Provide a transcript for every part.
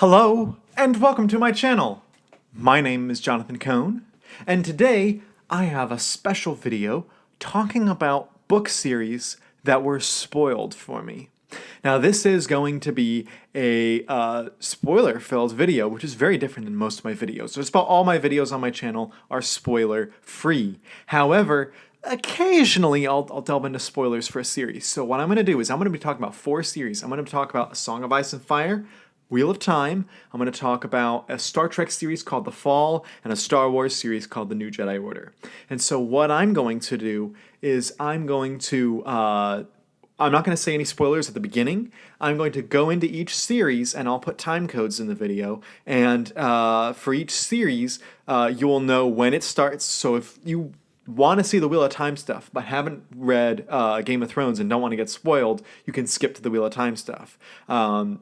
Hello, and welcome to my channel. My name is Jonathan Cohn, and today I have a special video talking about book series that were spoiled for me. Now, this is going to be a spoiler-filled video, which is very different than most of my videos. Just about all my videos on my channel are spoiler-free. However, occasionally I'll delve into spoilers for a series. So what I'm going to do is I'm going to be talking about 4 series. I'm going to talk about A Song of Ice and Fire, Wheel of Time. I'm going to talk about a Star Trek series called The Fall and a Star Wars series called The New Jedi Order. And so what I'm going to do is I'm not going to say any spoilers at the beginning. I'm going to go into each series and I'll put time codes in the video. And for each series, you will know when it starts. So if you want to see the Wheel of Time stuff but haven't read Game of Thrones and don't want to get spoiled, you can skip to the Wheel of Time stuff.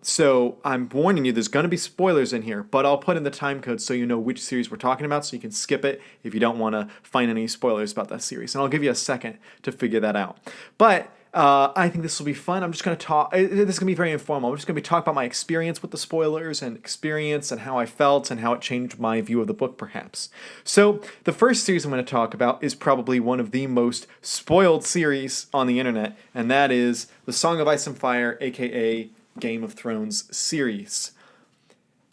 So I'm warning you, there's going to be spoilers in here, but I'll put in the time code so you know which series we're talking about so you can skip it if you don't want to find any spoilers about that series. And I'll give you a second to figure that out. But I think this will be fun. I'm just going to talk. This is going to be very informal. I'm just going to be talking about my experience with the spoilers and experience and how I felt and how it changed my view of the book, perhaps. So the first series I'm going to talk about is probably one of the most spoiled series on the internet, and that is The Song of Ice and Fire, aka Game of Thrones series.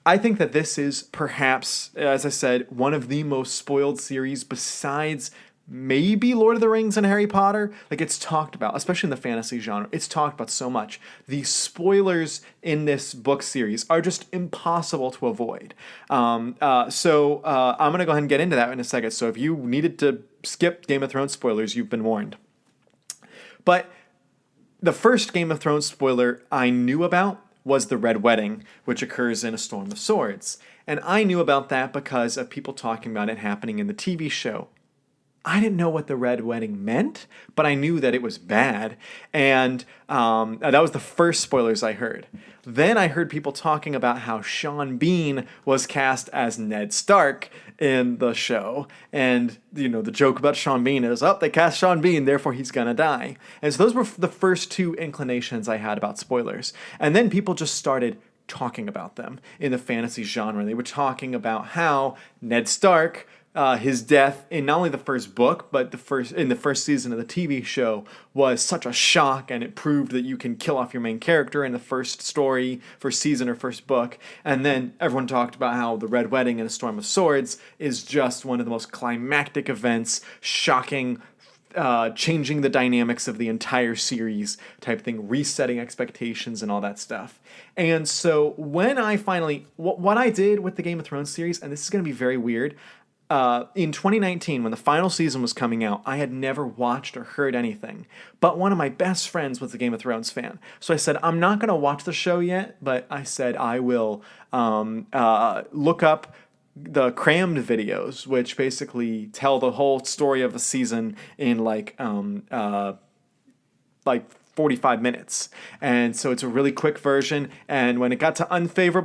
I think that this is perhaps, as I said, one of the most spoiled series besides maybe Lord of the Rings and Harry Potter. Like, it's talked about, especially in the fantasy genre. It's talked about so much. The spoilers in this book series are just impossible to avoid. I'm going to go ahead and get into that in a second. So if you needed to skip Game of Thrones spoilers, you've been warned. But the first Game of Thrones spoiler I knew about was the Red Wedding, which occurs in A Storm of Swords. And I knew about that because of people talking about it happening in the TV show. I didn't know what the Red Wedding meant, but I knew that it was bad, and that was the first spoilers I heard. Then I heard people talking about how Sean Bean was cast as Ned Stark in the show, and the joke about Sean Bean is, they cast Sean Bean, therefore he's gonna die. And so those were the first 2 inclinations I had about spoilers, and then people just started talking about them in the fantasy genre. They were talking about how Ned Stark, his death in not only the first book, but in the first season of the TV show was such a shock, and it proved that you can kill off your main character in the first story, first season or first book. And then everyone talked about how the Red Wedding and A Storm of Swords is just one of the most climactic events, shocking, changing the dynamics of the entire series type thing, resetting expectations and all that stuff. And so when I finally, what I did with the Game of Thrones series, and this is going to be very weird, in 2019, when the final season was coming out, I had never watched or heard anything. But one of my best friends was a Game of Thrones fan. So I said, I'm not going to watch the show yet, but I said I will look up the crammed videos, which basically tell the whole story of a season in like 45 minutes. And so it's a really quick version. And when it got to unsavory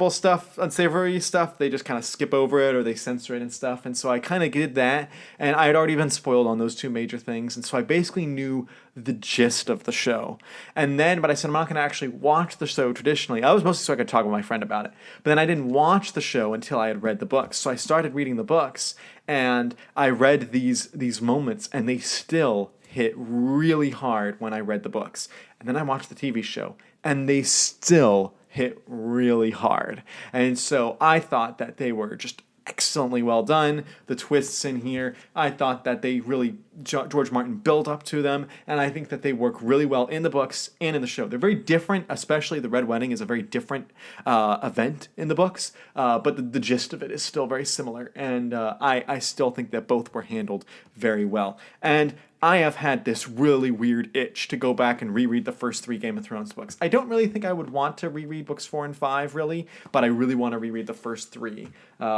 stuff, they just kind of skip over it or they censor it and stuff. And so I kind of did that. And I had already been spoiled on those 2 major things. And so I basically knew the gist of the show. But I said, I'm not going to actually watch the show traditionally. I was mostly so I could talk with my friend about it. But then I didn't watch the show until I had read the books. So I started reading the books and I read these moments, and they still hit really hard when I read the books. And then I watched the TV show, and they still hit really hard. And so I thought that they were just excellently well done. The twists in here, I thought that they really, George Martin built up to them, and I think that they work really well in the books and in the show. They're very different, especially the Red Wedding is a very different event in the books, but the gist of it is still very similar, and I still think that both were handled very well. And I have had this really weird itch to go back and reread the first 3 Game of Thrones books. I don't really think I would want to reread books 4 and 5, really, but I really want to reread the first 3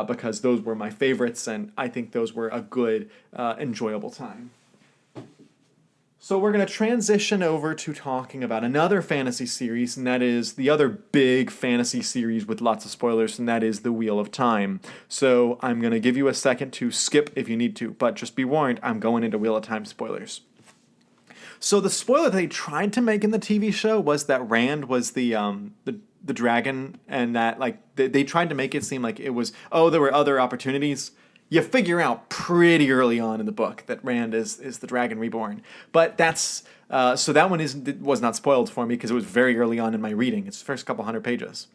because those were my favorites, and I think those were a good, enjoyable time. So we're going to transition over to talking about another fantasy series, and that is the other big fantasy series with lots of spoilers, and that is The Wheel of Time. So I'm going to give you a second to skip if you need to, but just be warned, I'm going into Wheel of Time spoilers. So the spoiler they tried to make in the TV show was that Rand was the the dragon, and that like they tried to make it seem like it was, oh, there were other opportunities. You figure out pretty early on in the book that Rand is the dragon reborn. But that's so that one was not spoiled for me because it was very early on in my reading. It's the first couple hundred pages.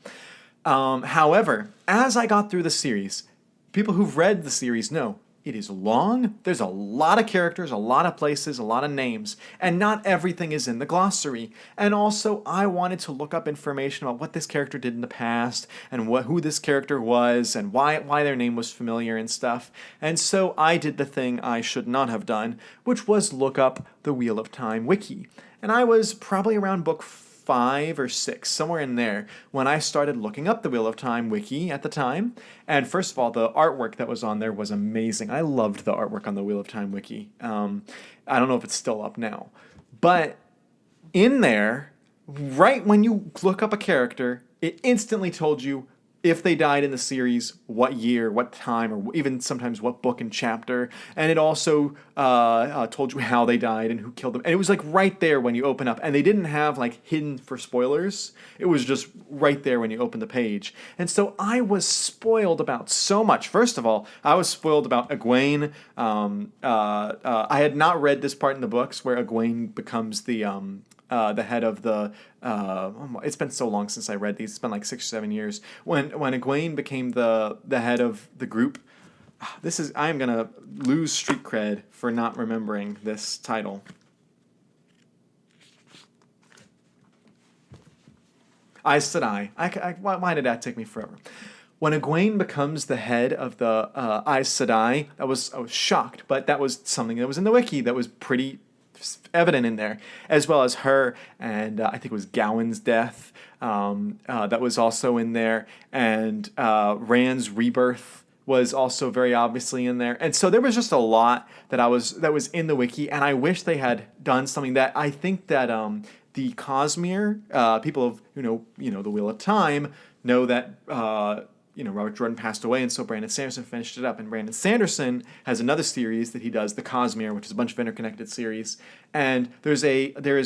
However, as I got through the series, people who've read the series know it is long. There's a lot of characters, a lot of places, a lot of names, and not everything is in the glossary. And also, I wanted to look up information about what this character did in the past and who this character was and why their name was familiar and stuff. And so I did the thing I should not have done, which was look up the Wheel of Time wiki. And I was probably around book 5 or 6, somewhere in there, when I started looking up the Wheel of Time wiki at the time. And first of all, the artwork that was on there was amazing. I loved the artwork on the Wheel of Time wiki. I don't know if it's still up now. But in there, right when you look up a character, it instantly told you if they died in the series, what year, what time, or even sometimes what book and chapter. And it also told you how they died and who killed them. And it was like right there when you open up. And they didn't have like hidden for spoilers. It was just right there when you open the page. And so I was spoiled about so much. First of all, I was spoiled about Egwene. I had not read this part in the books where Egwene becomes the head of the. It's been so long since I read these. It's been like 6 or 7 years. When Egwene became the head of the group. I am gonna lose street cred for not remembering this title. Aes Sedai. Why did that take me forever? When Egwene becomes the head of the Aes Sedai, I was shocked, but that was something that was in the wiki that was pretty evident in there, as well as her and I think it was Gawain's death that was also in there, and Rand's rebirth was also very obviously in there, and so there was just a lot that was in the wiki, and I wish they had done something that I think that the Cosmere people of the Wheel of Time know that. Robert Jordan passed away, and so Brandon Sanderson finished it up. And Brandon Sanderson has another series that he does, The Cosmere, which is a bunch of interconnected series. And there is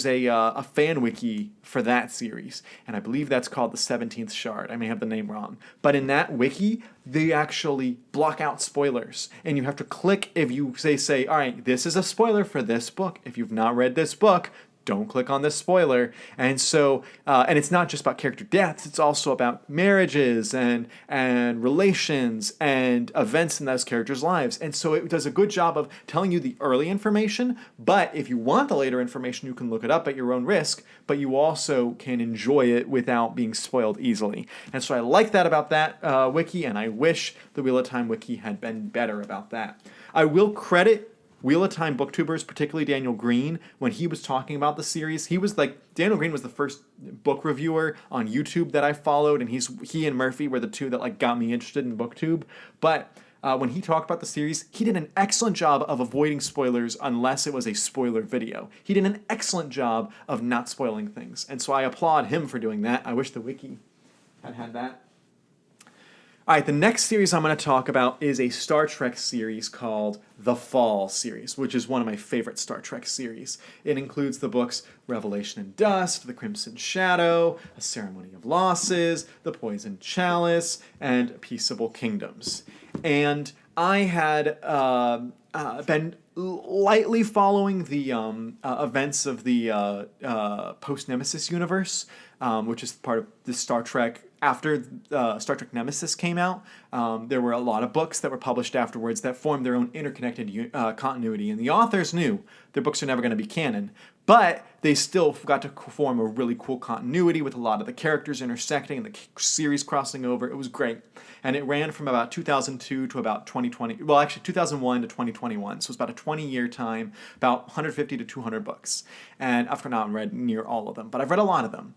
a fan wiki for that series, and I believe that's called The 17th Shard. I may have the name wrong, but in that wiki, they actually block out spoilers, and you have to click if you say, all right, this is a spoiler for this book. If you've not read this book, don't click on this spoiler. And so, and it's not just about character deaths, it's also about marriages and relations and events in those characters' lives. And so it does a good job of telling you the early information, but if you want the later information, you can look it up at your own risk, but you also can enjoy it without being spoiled easily. And so I like that about that wiki, and I wish the Wheel of Time wiki had been better about that. I will credit Wheel of Time booktubers, particularly Daniel Green, when he was talking about the series, Daniel Green was the first book reviewer on YouTube that I followed, and he and Murphy were the two that got me interested in booktube. But when he talked about the series, he did an excellent job of avoiding spoilers unless it was a spoiler video. He did an excellent job of not spoiling things, and so I applaud him for doing that. I wish the wiki had that. All right, the next series I'm going to talk about is a Star Trek series called The Fall series, which is one of my favorite Star Trek series. It includes the books Revelation and Dust, The Crimson Shadow, A Ceremony of Losses, The Poison Chalice, and Peaceable Kingdoms. And I had been lightly following the events of the post-Nemesis universe, which is part of the Star Trek. After Star Trek Nemesis came out, there were a lot of books that were published afterwards that formed their own interconnected continuity, and the authors knew their books are never going to be canon, but they still got to form a really cool continuity with a lot of the characters intersecting and the series crossing over. It was great, and it ran from about 2002 to about 2020. Well, actually 2001 to 2021, so it's about a 20-year time, about 150 to 200 books, and I've not read near all of them, but I've read a lot of them,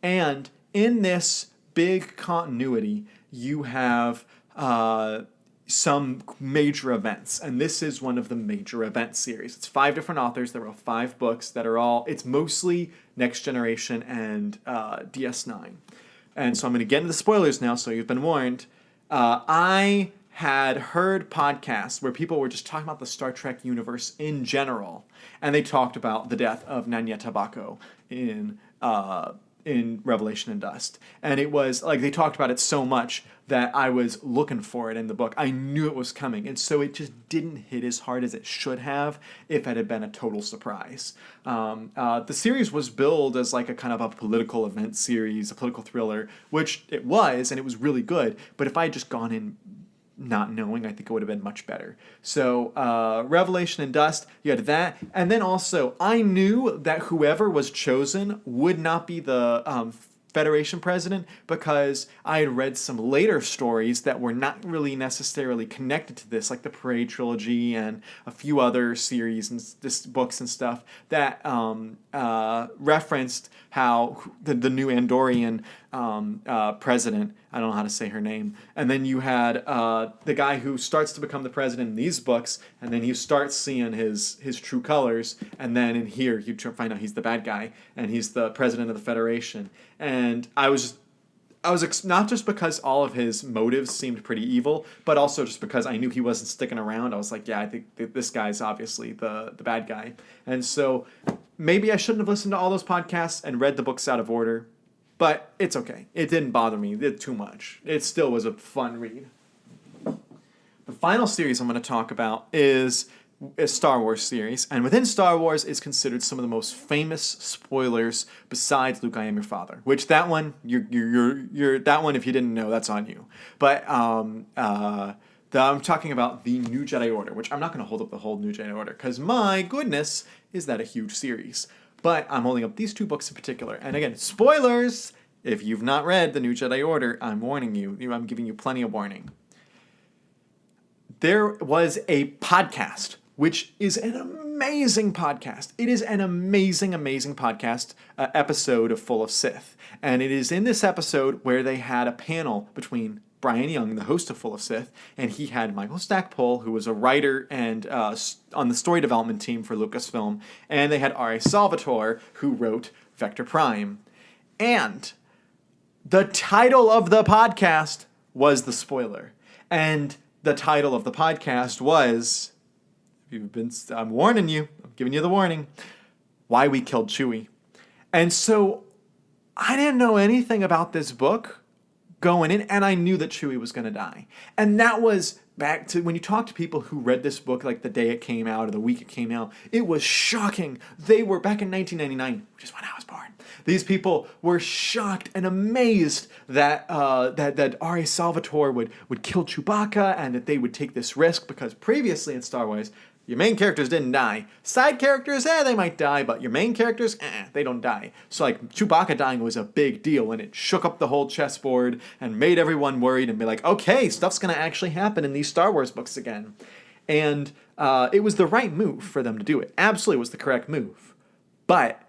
and in this big continuity, you have some major events, and this is one of the major event series. It's 5 different authors. There were 5 books that are all, it's mostly Next Generation and DS9. And so I'm going to get into the spoilers now, so you've been warned. I had heard podcasts where people were just talking about the Star Trek universe in general, and they talked about the death of Nanya Tabako in in Revelation and Dust. And it was like they talked about it so much that I was looking for it in the book. I knew it was coming. And so it just didn't hit as hard as it should have if it had been a total surprise. The series was billed as like a kind of a political event series, a political thriller, which it was, and it was really good. But if I had just gone in not knowing, I think it would have been much better. So Revelation and Dust, you had that. And then also, I knew that whoever was chosen would not be the Federation president because I had read some later stories that were not really necessarily connected to this, like the Parade trilogy and a few other series and books and stuff that referenced how the new Andorian president, I don't know how to say her name, and then you had the guy who starts to become the president in these books, and then you start seeing his true colors, and then in here you find out he's the bad guy, and he's the president of the Federation. And I was not just because all of his motives seemed pretty evil, but also just because I knew he wasn't sticking around. I was like, yeah, I think this guy's obviously the bad guy. And so maybe I shouldn't have listened to all those podcasts and read the books out of order, but it's okay. It didn't bother me too much. It still was a fun read. The final series I'm going to talk about is a Star Wars series, and within Star Wars is considered some of the most famous spoilers besides Luke, I Am Your Father. Which that one, you're that one. If you didn't know, that's on you. But I'm talking about the New Jedi Order, which I'm not going to hold up the whole New Jedi Order because my goodness, is that a huge series? But I'm holding up these two books in particular, and again, spoilers. If you've not read the New Jedi Order, I'm warning you. I'm giving you plenty of warning. There was a podcast, which is an amazing podcast. It is an amazing, amazing podcast episode of Full of Sith. And it is in this episode where they had a panel between Brian Young, the host of Full of Sith, and he had Michael Stackpole, who was a writer and on the story development team for Lucasfilm, and they had R.A. Salvatore, who wrote Vector Prime. And the title of the podcast was the spoiler. And the title of the podcast was, I'm warning you, I'm giving you the warning, Why We Killed Chewie. And so I didn't know anything about this book going in, and I knew that Chewie was going to die. And that was back to when you talk to people who read this book like the day it came out or the week it came out, it was shocking. They were back in 1999, which is when I was born. These people were shocked and amazed that that R.A. Salvatore would kill Chewbacca and that they would take this risk because previously in Star Wars, your main characters didn't die. Side characters, they might die, but your main characters, they don't die. So like Chewbacca dying was a big deal and it shook up the whole chessboard and made everyone worried and be like, okay, stuff's going to actually happen in these Star Wars books again. And it was the right move for them to do it. Absolutely was the correct move. But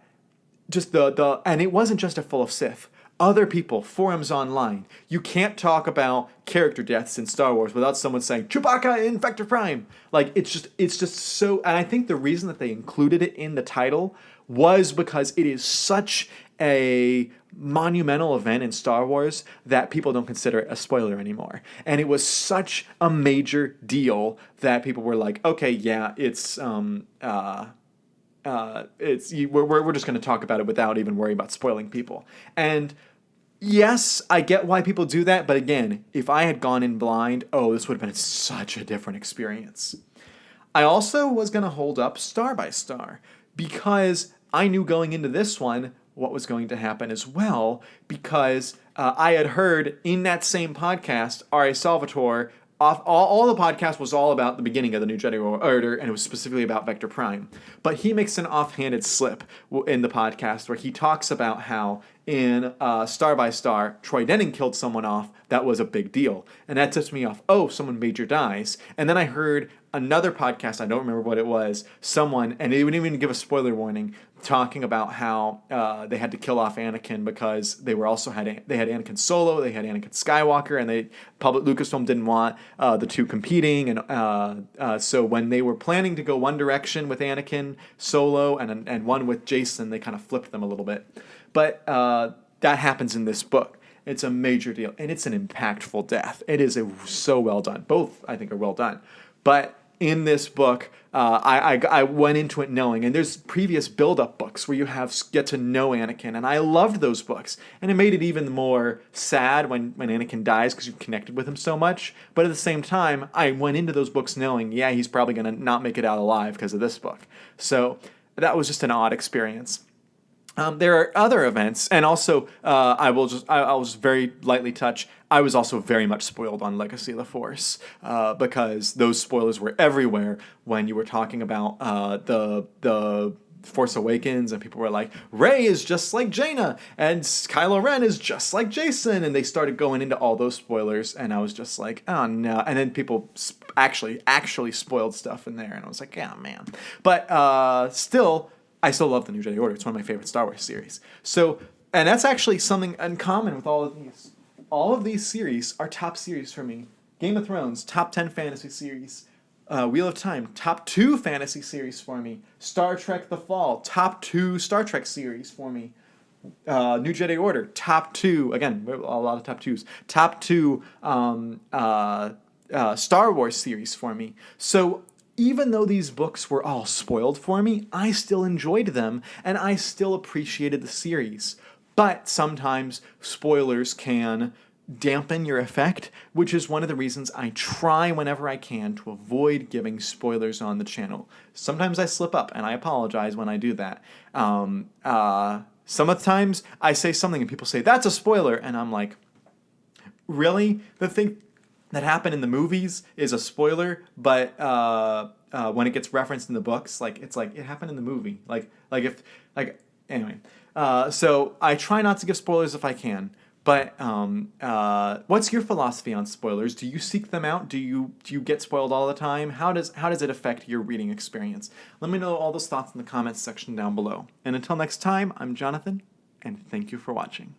just and it wasn't just a Full of Sith. Other people, forums online, you can't talk about character deaths in Star Wars without someone saying Chewbacca in Vector Prime. Like it's just so, and I think the reason that they included it in the title was because it is such a monumental event in Star Wars that people don't consider it a spoiler anymore. And it was such a major deal that people were like, okay, yeah, we're just going to talk about it without even worrying about spoiling people. And yes, I get why people do that, but again, if I had gone in blind, this would have been such a different experience. I also was going to hold up Star by Star because I knew going into this one what was going to happen as well, because I had heard in that same podcast, R.A. Salvatore, all the podcast was all about the beginning of the New Jedi Order, and it was specifically about Vector Prime. But he makes an offhanded slip in the podcast where he talks about how in Star by Star, Troy Denning killed someone off. That was a big deal. And that tips me off, someone major dies. And then I heard another podcast, I don't remember what it was, someone, and they wouldn't even give a spoiler warning, talking about how they had to kill off Anakin because they had Anakin Solo, they had Anakin Skywalker, and Lucasfilm didn't want the two competing, and so when they were planning to go one direction with Anakin Solo and one with Jason, they kind of flipped them a little bit. But that happens in this book. It's a major deal, and it's an impactful death. It is so well done. Both, I think, are well done. But in this book, I went into it knowing, and there's previous build-up books where you get to know Anakin, and I loved those books, and it made it even more sad when Anakin dies because you connected with him so much. But at the same time, I went into those books knowing, yeah, he's probably gonna not make it out alive because of this book. So that was just an odd experience. There are other events, and also I'll just very lightly touch. I was also very much spoiled on Legacy of the Force because those spoilers were everywhere when you were talking about the Force Awakens, and people were like, Rey is just like Jaina, and Kylo Ren is just like Jason, and they started going into all those spoilers, and I was just like, oh no. And then people actually spoiled stuff in there, and I was like, oh man. But I still love the New Jedi Order. It's one of my favorite Star Wars series. So, and that's actually something in common with all of these. All of these series are top series for me. Game of Thrones, top 10 fantasy series. Wheel of Time, top 2 fantasy series for me. Star Trek The Fall, top 2 Star Trek series for me. New Jedi Order, top 2. Again, a lot of top 2s. Top 2 Star Wars series for me. So, even though these books were all spoiled for me, I still enjoyed them, and I still appreciated the series. But sometimes spoilers can dampen your effect, which is one of the reasons I try whenever I can to avoid giving spoilers on the channel. Sometimes I slip up, and I apologize when I do that. Some of the times I say something and people say, that's a spoiler, and I'm like, really? The thing that happened in the movies is a spoiler, but when it gets referenced in the books, it's like it happened in the movie. Anyway. So I try not to give spoilers if I can. But what's your philosophy on spoilers? Do you seek them out? Do you get spoiled all the time? How does it affect your reading experience? Let me know all those thoughts in the comments section down below. And until next time, I'm Jonathan, and thank you for watching.